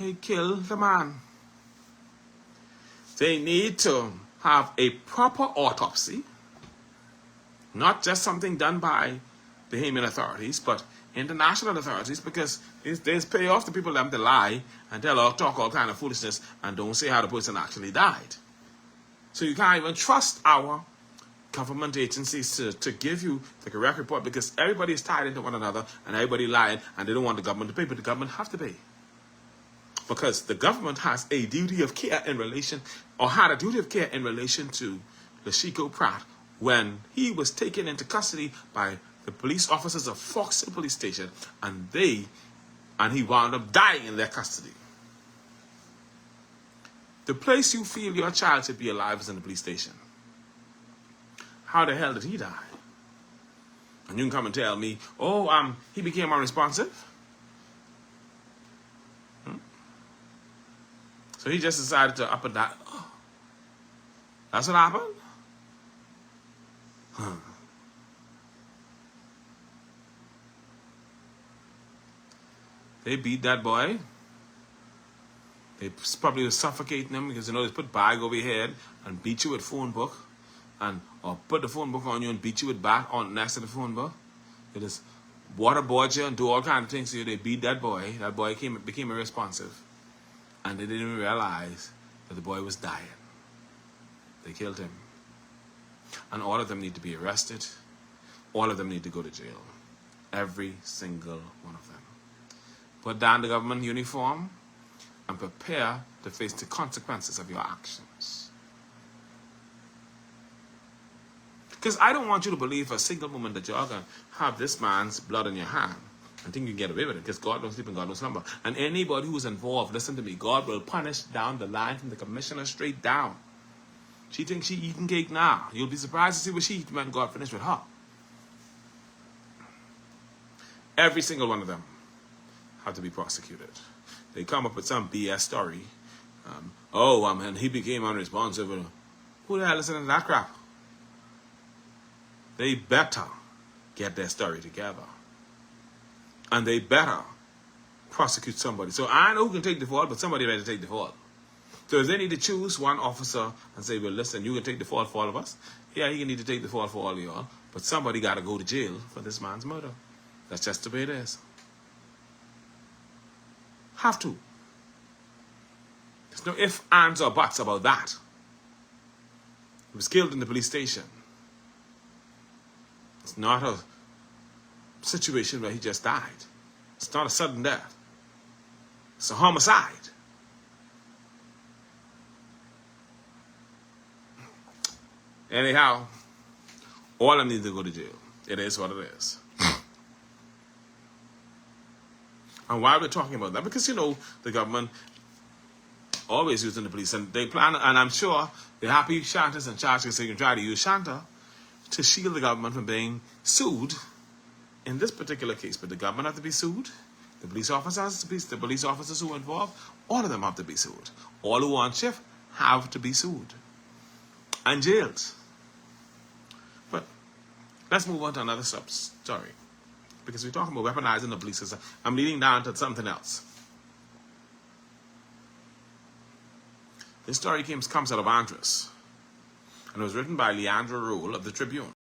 he killed the man. They need to have a proper autopsy, not just something done by Bahamian authorities, but international authorities, because there's payoff to people them to lie and talk all kind of foolishness and don't say how the person actually died. So you can't even trust our government agencies to give you the correct report, because everybody is tied into one another and everybody lying, and they don't want the government to pay, but the government have to pay. Because the government has a duty of care in relation, or had a duty of care in relation to Lashiko Pratt when he was taken into custody by the police officers of Fox Hill Police Station, and he wound up dying in their custody. The place you feel your child should be alive is in the police station. How the hell did he die? And you can come and tell me, oh, he became unresponsive. So he just decided to up and die. Oh, that's what happened? Huh. They beat that boy. They probably was suffocating him, because they put bag over your head and beat you with phone book, or put the phone book on you and beat you with bat on next to the phone book. They just waterboard you and do all kinds of things to you. They beat that boy. That boy became irresponsive, and they didn't even realize that the boy was dying. They killed him, and all of them need to be arrested. All of them need to go to jail. Every single one of them. Put down the government uniform and prepare to face the consequences of your actions. Because I don't want you to believe for a single moment that you're going to have this man's blood in your hand and think you can get away with it, because God don't sleep and God don't slumber. And anybody who's involved, listen to me, God will punish down the line from the commissioner straight down. She thinks she eating cake now. You'll be surprised to see what she eat when God finished with her. Every single one of them have to be prosecuted. They come up with some BS story. And he became unresponsive. Who the hell is listening to that crap? They better get their story together. And they better prosecute somebody. So I know who can take the fall, but somebody better take the fall. So if they need to choose one officer and say, well, listen, you can take the fall for all of us. Yeah, he can need to take the fall for all of y'all. But somebody got to go to jail for this man's murder. That's just the way it is. Have to. There's no ifs, ands, or buts about that. He was killed in the police station. It's not a situation where he just died. It's not a sudden death. It's a homicide. Anyhow, all of them need to go to jail. It is what it is. And why we're talking about that? Because, the government always using the police, and they plan, and I'm sure the happy shanters and charges they can try to use Shanta to shield the government from being sued in this particular case. But the government have to be sued. The police officers, the police officers who are involved, all of them have to be sued. All who are on shift have to be sued and jailed. But let's move on to another story. Because we're talking about weaponizing the police system. I'm leading down to something else. This story comes out of Andros, and it was written by Leandra Rule of the Tribune.